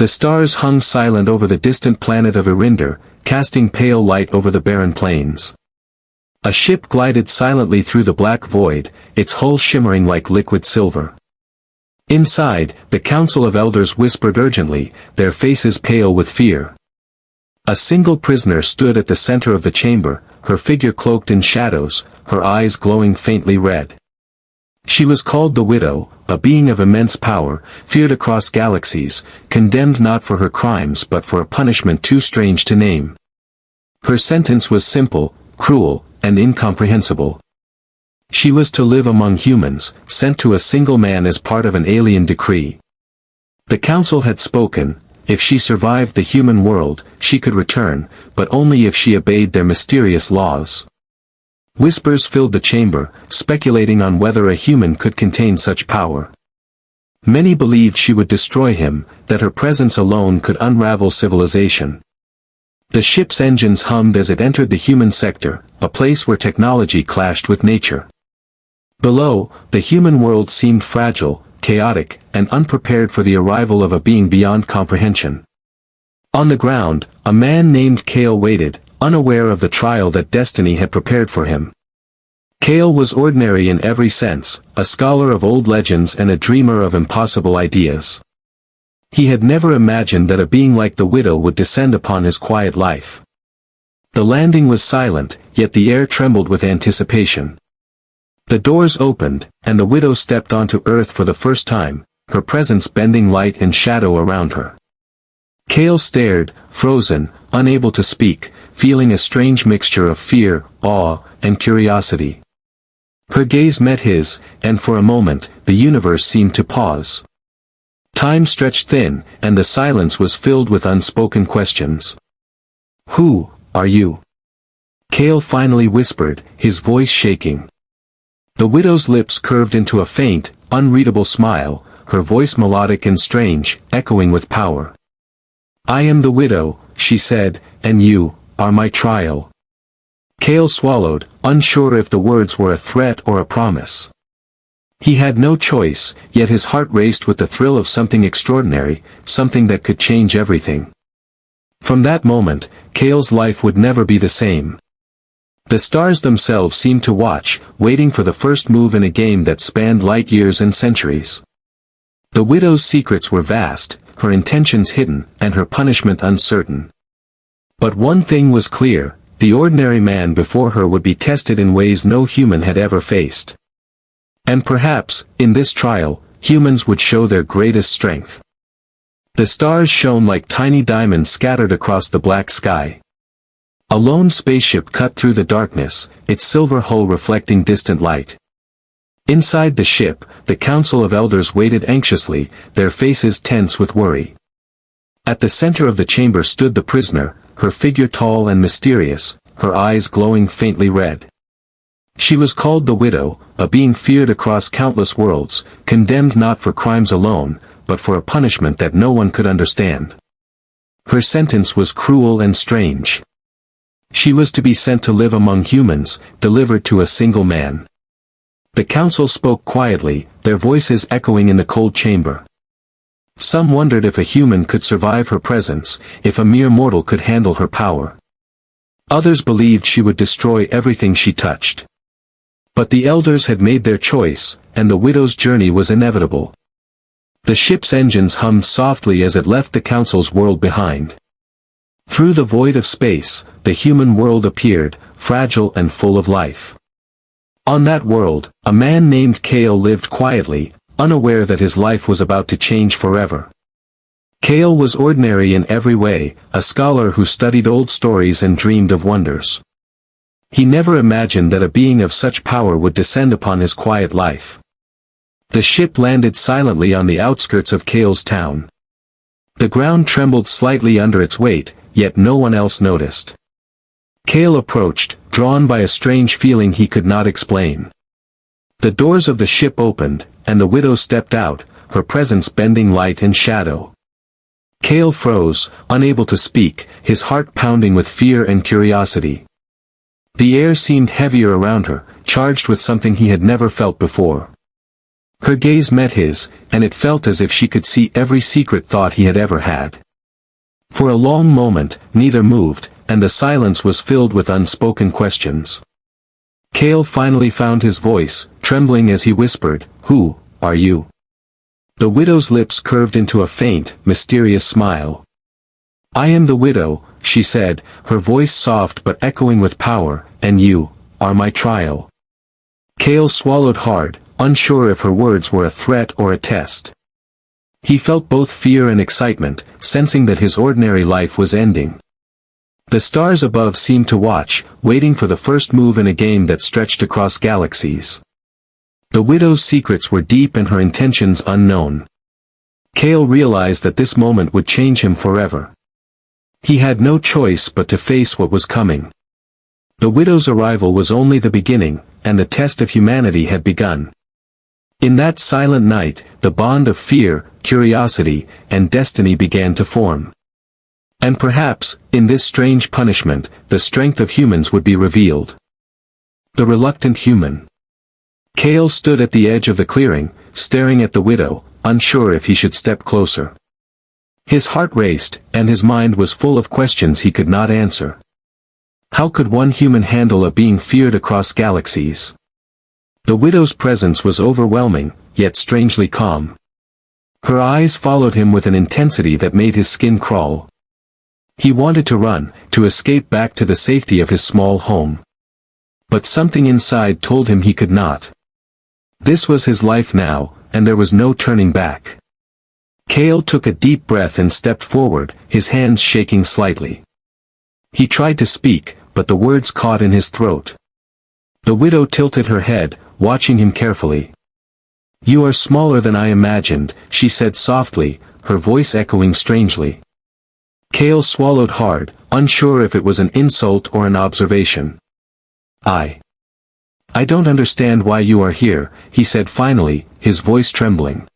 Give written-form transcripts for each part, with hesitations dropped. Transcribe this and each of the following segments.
The stars hung silent over the distant planet of Erinder, casting pale light over the barren plains. A ship glided silently through the black void, its hull shimmering like liquid silver. Inside, the Council of Elders whispered urgently, their faces pale with fear. A single prisoner stood at the center of the chamber, her figure cloaked in shadows, her eyes glowing faintly red. She was called the Widow, a being of immense power, feared across galaxies, condemned not for her crimes but for a punishment too strange to name. Her sentence was simple, cruel, and incomprehensible. She was to live among humans, sent to a single man as part of an alien decree. The council had spoken, if she survived the human world, she could return, but only if she obeyed their mysterious laws. Whispers filled the chamber, speculating on whether a human could contain such power. Many believed she would destroy him, that her presence alone could unravel civilization. The ship's engines hummed as it entered the human sector, a place where technology clashed with nature. Below, the human world seemed fragile, chaotic, and unprepared for the arrival of a being beyond comprehension. On the ground, a man named Kale waited, unaware of the trial that destiny had prepared for him. Kale was ordinary in every sense, a scholar of old legends and a dreamer of impossible ideas. He had never imagined that a being like the Widow would descend upon his quiet life. The landing was silent, yet the air trembled with anticipation. The doors opened, and the Widow stepped onto Earth for the first time, her presence bending light and shadow around her. Kale stared, frozen, unable to speak, feeling a strange mixture of fear, awe, and curiosity. Her gaze met his, and for a moment, the universe seemed to pause. Time stretched thin, and the silence was filled with unspoken questions. "Who are you?" Kale finally whispered, his voice shaking. The Widow's lips curved into a faint, unreadable smile, her voice melodic and strange, echoing with power. "I am the Widow," she said, "and you are my trial." Kale swallowed, unsure if the words were a threat or a promise. He had no choice, yet his heart raced with the thrill of something extraordinary, something that could change everything. From that moment, Kale's life would never be the same. The stars themselves seemed to watch, waiting for the first move in a game that spanned light years and centuries. The Widow's secrets were vast, her intentions hidden, and her punishment uncertain. But one thing was clear, the ordinary man before her would be tested in ways no human had ever faced. And perhaps, in this trial, humans would show their greatest strength. The stars shone like tiny diamonds scattered across the black sky. A lone spaceship cut through the darkness, its silver hull reflecting distant light. Inside the ship, the Council of Elders waited anxiously, their faces tense with worry. At the center of the chamber stood the prisoner, her figure tall and mysterious, her eyes glowing faintly red. She was called the Widow, a being feared across countless worlds, condemned not for crimes alone, but for a punishment that no one could understand. Her sentence was cruel and strange. She was to be sent to live among humans, delivered to a single man. The council spoke quietly, their voices echoing in the cold chamber. Some wondered if a human could survive her presence, if a mere mortal could handle her power. Others believed she would destroy everything she touched. But the elders had made their choice, and the Widow's journey was inevitable. The ship's engines hummed softly as it left the council's world behind. Through the void of space, the human world appeared, fragile and full of life. On that world, a man named Kale lived quietly, unaware that his life was about to change forever. Kale was ordinary in every way, a scholar who studied old stories and dreamed of wonders. He never imagined that a being of such power would descend upon his quiet life. The ship landed silently on the outskirts of Kale's town. The ground trembled slightly under its weight, yet no one else noticed. Kale approached, drawn by a strange feeling he could not explain. The doors of the ship opened, and the Widow stepped out, her presence bending light and shadow. Kale froze, unable to speak, his heart pounding with fear and curiosity. The air seemed heavier around her, charged with something he had never felt before. Her gaze met his, and it felt as if she could see every secret thought he had ever had. For a long moment, neither moved, and the silence was filled with unspoken questions. Cale finally found his voice, trembling as he whispered, "Who are you?" The widow's lips curved into a faint, mysterious smile. "I am the widow," she said, her voice soft but echoing with power, "and you are my trial." Cale swallowed hard, unsure if her words were a threat or a test. He felt both fear and excitement, sensing that his ordinary life was ending. The stars above seemed to watch, waiting for the first move in a game that stretched across galaxies. The widow's secrets were deep and her intentions unknown. Cale realized that this moment would change him forever. He had no choice but to face what was coming. The widow's arrival was only the beginning, and the test of humanity had begun. In that silent night, the bond of fear, curiosity, and destiny began to form. And perhaps, in this strange punishment, the strength of humans would be revealed. The reluctant human. Cale stood at the edge of the clearing, staring at the widow, unsure if he should step closer. His heart raced, and his mind was full of questions he could not answer. How could one human handle a being feared across galaxies? The widow's presence was overwhelming, yet strangely calm. Her eyes followed him with an intensity that made his skin crawl. He wanted to run, to escape back to the safety of his small home. But something inside told him he could not. This was his life now, and there was no turning back. Cale took a deep breath and stepped forward, his hands shaking slightly. He tried to speak, but the words caught in his throat. The widow tilted her head, watching him carefully. "You are smaller than I imagined," she said softly, her voice echoing strangely. Cale swallowed hard, unsure if it was an insult or an observation. I don't understand why you are here," he said finally, his voice trembling.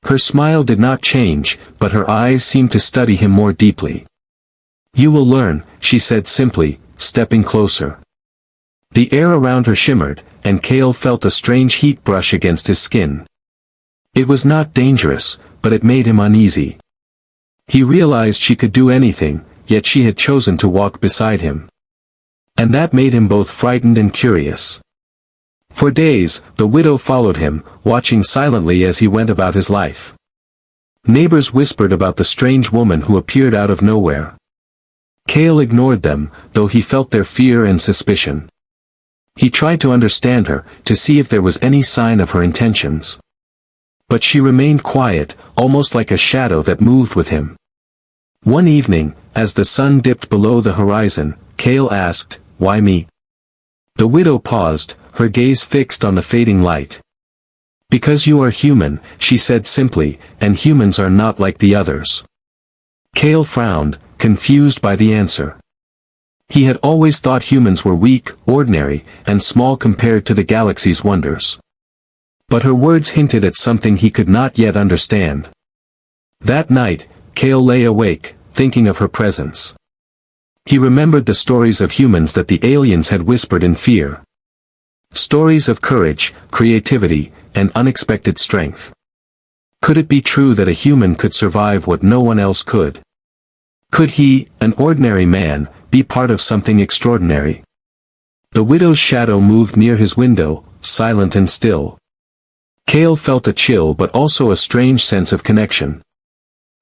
Her smile did not change, but her eyes seemed to study him more deeply. "You will learn," she said simply, stepping closer. The air around her shimmered, and Cale felt a strange heat brush against his skin. It was not dangerous, but it made him uneasy. He realized she could do anything, yet she had chosen to walk beside him. And that made him both frightened and curious. For days, the widow followed him, watching silently as he went about his life. Neighbors whispered about the strange woman who appeared out of nowhere. Cale ignored them, though he felt their fear and suspicion. He tried to understand her, to see if there was any sign of her intentions. But she remained quiet, almost like a shadow that moved with him. One evening, as the sun dipped below the horizon, Cale asked, "Why me?" The widow paused, her gaze fixed on the fading light. "Because you are human," she said simply, "and humans are not like the others." Cale frowned, confused by the answer. He had always thought humans were weak, ordinary, and small compared to the galaxy's wonders. But her words hinted at something he could not yet understand. That night, Cale lay awake, thinking of her presence. He remembered the stories of humans that the aliens had whispered in fear. Stories of courage, creativity, and unexpected strength. Could it be true that a human could survive what no one else could? Could he, an ordinary man, be part of something extraordinary? The widow's shadow moved near his window, silent and still. Cale felt a chill but also a strange sense of connection.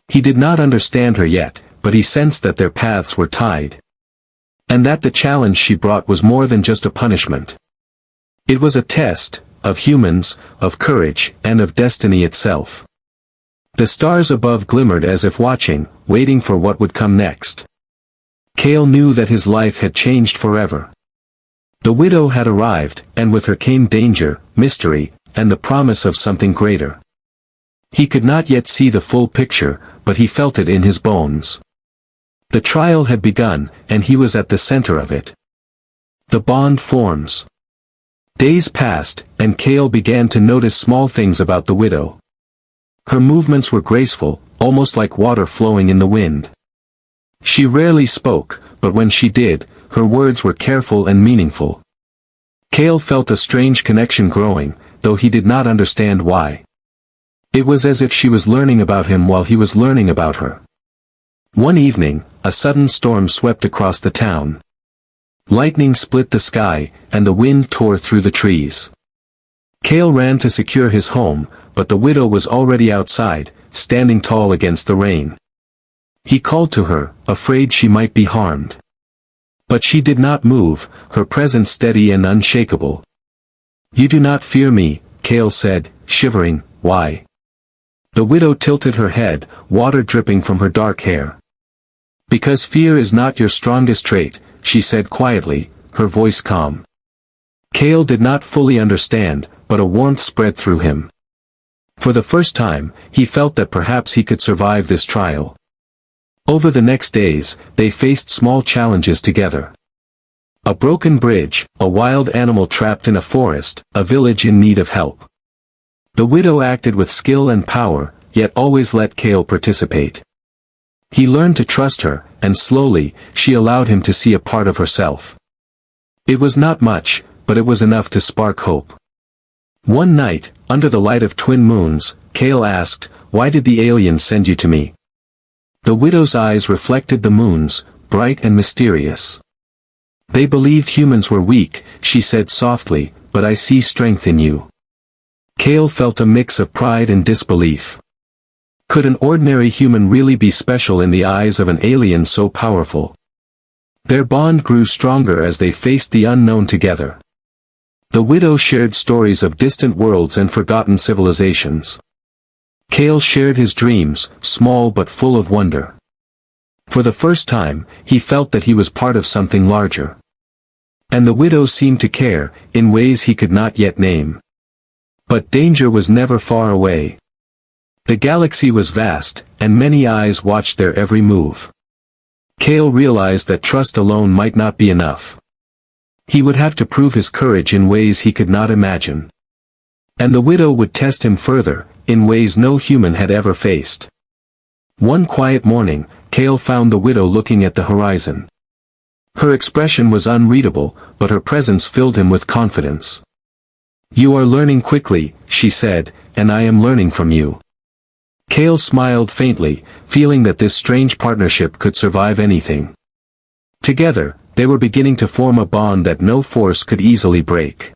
He did not understand her yet, but he sensed that their paths were tied. And that the challenge she brought was more than just a punishment. It was a test, of humans, of courage, and of destiny itself. The stars above glimmered as if watching, waiting for what would come next. Cale knew that his life had changed forever. The widow had arrived, and with her came danger, mystery, and the promise of something greater. He could not yet see the full picture, but he felt it in his bones. The trial had begun, and he was at the center of it. The bond forms. Days passed, and Cale began to notice small things about the widow. Her movements were graceful, almost like water flowing in the wind. She rarely spoke, but when she did, her words were careful and meaningful. Cale felt a strange connection growing, though he did not understand why. It was as if she was learning about him while he was learning about her. One evening, a sudden storm swept across the town. Lightning split the sky, and the wind tore through the trees. Cale ran to secure his home, but the widow was already outside, standing tall against the rain. He called to her, afraid she might be harmed. But she did not move, her presence steady and unshakable. "You do not fear me," Cale said, shivering. "Why?" The widow tilted her head, water dripping from her dark hair. "Because fear is not your strongest trait," she said quietly, her voice calm. Cale did not fully understand, but a warmth spread through him. For the first time, he felt that perhaps he could survive this trial. Over the next days, they faced small challenges together. A broken bridge, a wild animal trapped in a forest, a village in need of help. The widow acted with skill and power, yet always let Cale participate. He learned to trust her, and slowly, she allowed him to see a part of herself. It was not much, but it was enough to spark hope. One night, under the light of twin moons, Cale asked, "Why did the aliens send you to me?" The widow's eyes reflected the moons, bright and mysterious. "They believed humans were weak," she said softly, "but I see strength in you." Cale felt a mix of pride and disbelief. Could an ordinary human really be special in the eyes of an alien so powerful? Their bond grew stronger as they faced the unknown together. The widow shared stories of distant worlds and forgotten civilizations. Cale shared his dreams, small but full of wonder. For the first time, he felt that he was part of something larger. And the widow seemed to care, in ways he could not yet name. But danger was never far away. The galaxy was vast, and many eyes watched their every move. Cale realized that trust alone might not be enough. He would have to prove his courage in ways he could not imagine. And the widow would test him further, in ways no human had ever faced. One quiet morning, Cale found the widow looking at the horizon. Her expression was unreadable, but her presence filled him with confidence. "You are learning quickly," she said, "and I am learning from you." Cale smiled faintly, feeling that this strange partnership could survive anything. Together, they were beginning to form a bond that no force could easily break.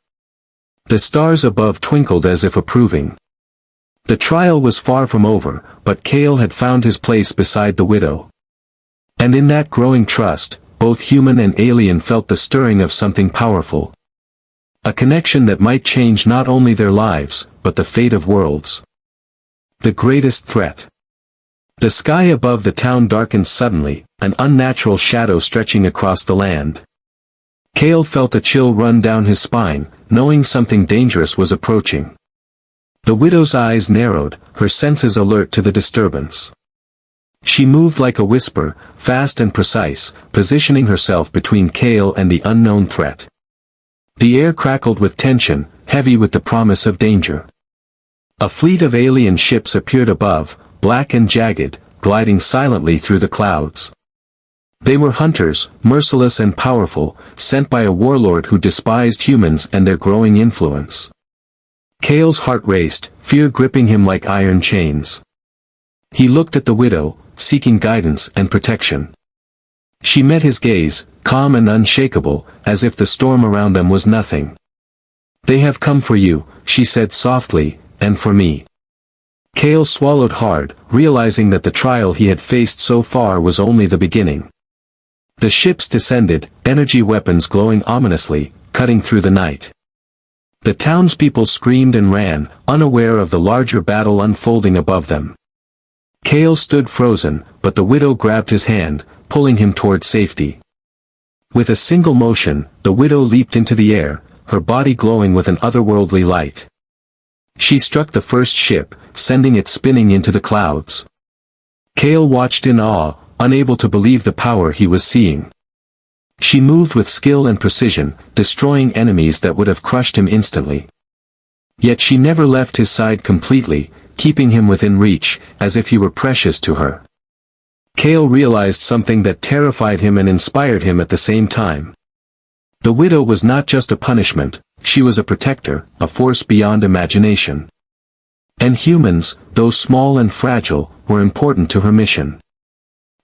The stars above twinkled as if approving. The trial was far from over, but Cale had found his place beside the widow. And in that growing trust, both human and alien felt the stirring of something powerful. A connection that might change not only their lives, but the fate of worlds. The greatest threat. The sky above the town darkened suddenly, an unnatural shadow stretching across the land. Cale felt a chill run down his spine, knowing something dangerous was approaching. The widow's eyes narrowed, her senses alert to the disturbance. She moved like a whisper, fast and precise, positioning herself between Cale and the unknown threat. The air crackled with tension, heavy with the promise of danger. A fleet of alien ships appeared above, black and jagged, gliding silently through the clouds. They were hunters, merciless and powerful, sent by a warlord who despised humans and their growing influence. Cale's heart raced, fear gripping him like iron chains. He looked at the widow, seeking guidance and protection. She met his gaze, calm and unshakable, as if the storm around them was nothing. "They have come for you," she said softly, "and for me." Cale swallowed hard, realizing that the trial he had faced so far was only the beginning. The ships descended, energy weapons glowing ominously, cutting through the night. The townspeople screamed and ran, unaware of the larger battle unfolding above them. Cale stood frozen, but the widow grabbed his hand, pulling him toward safety. With a single motion, the widow leaped into the air, her body glowing with an otherworldly light. She struck the first ship, sending it spinning into the clouds. Cale watched in awe, unable to believe the power he was seeing. She moved with skill and precision, destroying enemies that would have crushed him instantly. Yet she never left his side completely, keeping him within reach, as if he were precious to her. Cale realized something that terrified him and inspired him at the same time. The widow was not just a punishment, she was a protector, a force beyond imagination. And humans, though small and fragile, were important to her mission.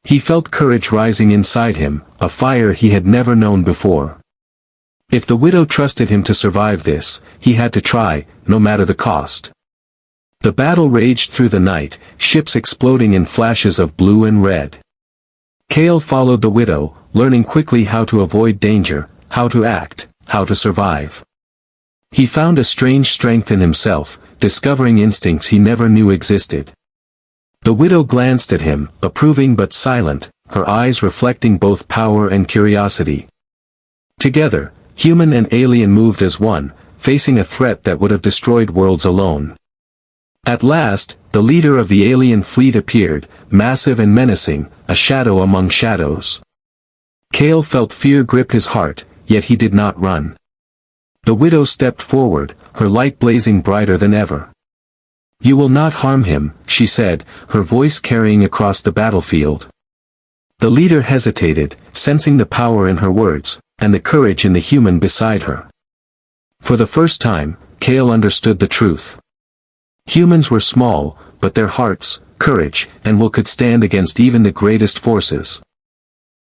He felt courage rising inside him, a fire he had never known before. If the widow trusted him to survive this, he had to try, no matter the cost. The battle raged through the night, ships exploding in flashes of blue and red. Kale followed the widow, learning quickly how to avoid danger, how to act, how to survive. He found a strange strength in himself, discovering instincts he never knew existed. The widow glanced at him, approving but silent, her eyes reflecting both power and curiosity. Together, human and alien moved as one, facing a threat that would have destroyed worlds alone. At last, the leader of the alien fleet appeared, massive and menacing, a shadow among shadows. Kale felt fear grip his heart, yet he did not run. The widow stepped forward, her light blazing brighter than ever. "You will not harm him," she said, her voice carrying across the battlefield. The leader hesitated, sensing the power in her words, and the courage in the human beside her. For the first time, Kale understood the truth. Humans were small, but their hearts, courage, and will could stand against even the greatest forces.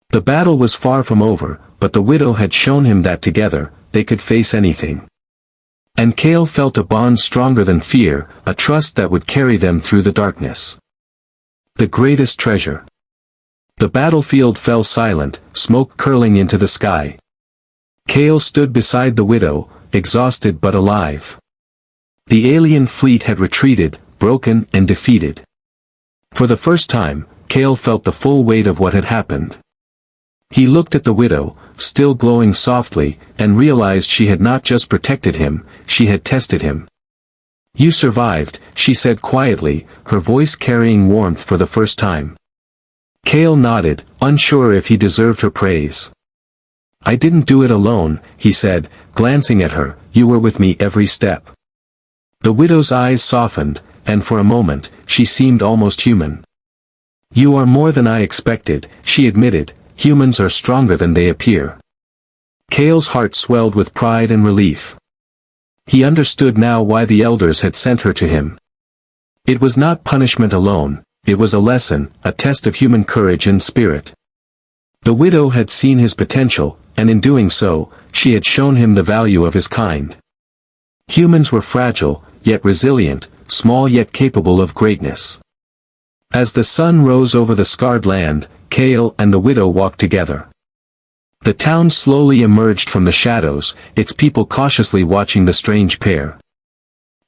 The battle was far from over, but the widow had shown him that together, they could face anything. And Kale felt a bond stronger than fear, a trust that would carry them through the darkness. The greatest treasure. The battlefield fell silent, smoke curling into the sky. Kale stood beside the widow, exhausted but alive. The alien fleet had retreated, broken and defeated. For the first time, Kale felt the full weight of what had happened. He looked at the widow, still glowing softly, and realized she had not just protected him, she had tested him. "You survived," she said quietly, her voice carrying warmth for the first time. Kale nodded, unsure if he deserved her praise. "I didn't do it alone," he said, glancing at her, "you were with me every step." The widow's eyes softened, and for a moment, she seemed almost human. "You are more than I expected," she admitted, "humans are stronger than they appear." Kale's heart swelled with pride and relief. He understood now why the elders had sent her to him. It was not punishment alone, it was a lesson, a test of human courage and spirit. The widow had seen his potential, and in doing so, she had shown him the value of his kind. Humans were fragile, yet resilient, small yet capable of greatness. As the sun rose over the scarred land, Kale and the widow walked together. The town slowly emerged from the shadows, its people cautiously watching the strange pair.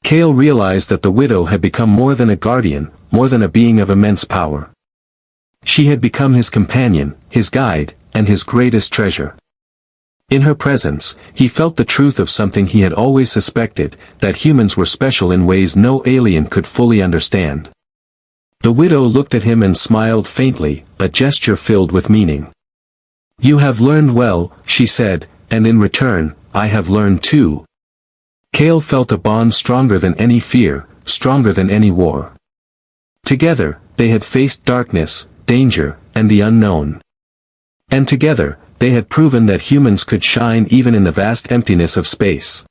Kale realized that the widow had become more than a guardian, more than a being of immense power. She had become his companion, his guide, and his greatest treasure. In her presence, he felt the truth of something he had always suspected, that humans were special in ways no alien could fully understand. The widow looked at him and smiled faintly, a gesture filled with meaning. "You have learned well," she said, "and in return, I have learned too." Kale felt a bond stronger than any fear, stronger than any war. Together, they had faced darkness, danger, and the unknown. And together, they had proven that humans could shine even in the vast emptiness of space.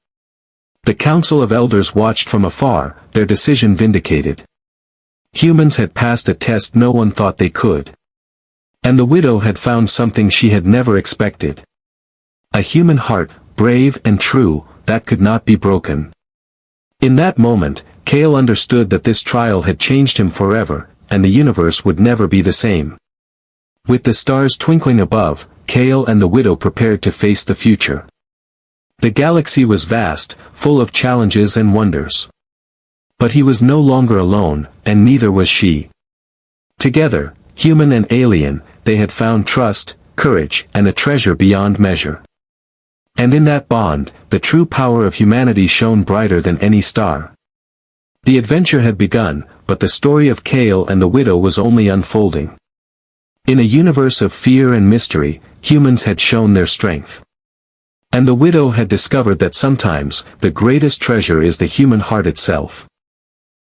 The Council of Elders watched from afar, their decision vindicated. Humans had passed a test no one thought they could. And the widow had found something she had never expected. A human heart, brave and true, that could not be broken. In that moment, Kale understood that this trial had changed him forever, and the universe would never be the same. With the stars twinkling above, Kale and the widow prepared to face the future. The galaxy was vast, full of challenges and wonders. But he was no longer alone, and neither was she. Together, human and alien, they had found trust, courage, and a treasure beyond measure. And in that bond, the true power of humanity shone brighter than any star. The adventure had begun, but the story of Kale and the widow was only unfolding. In a universe of fear and mystery, humans had shown their strength. And the widow had discovered that sometimes, the greatest treasure is the human heart itself.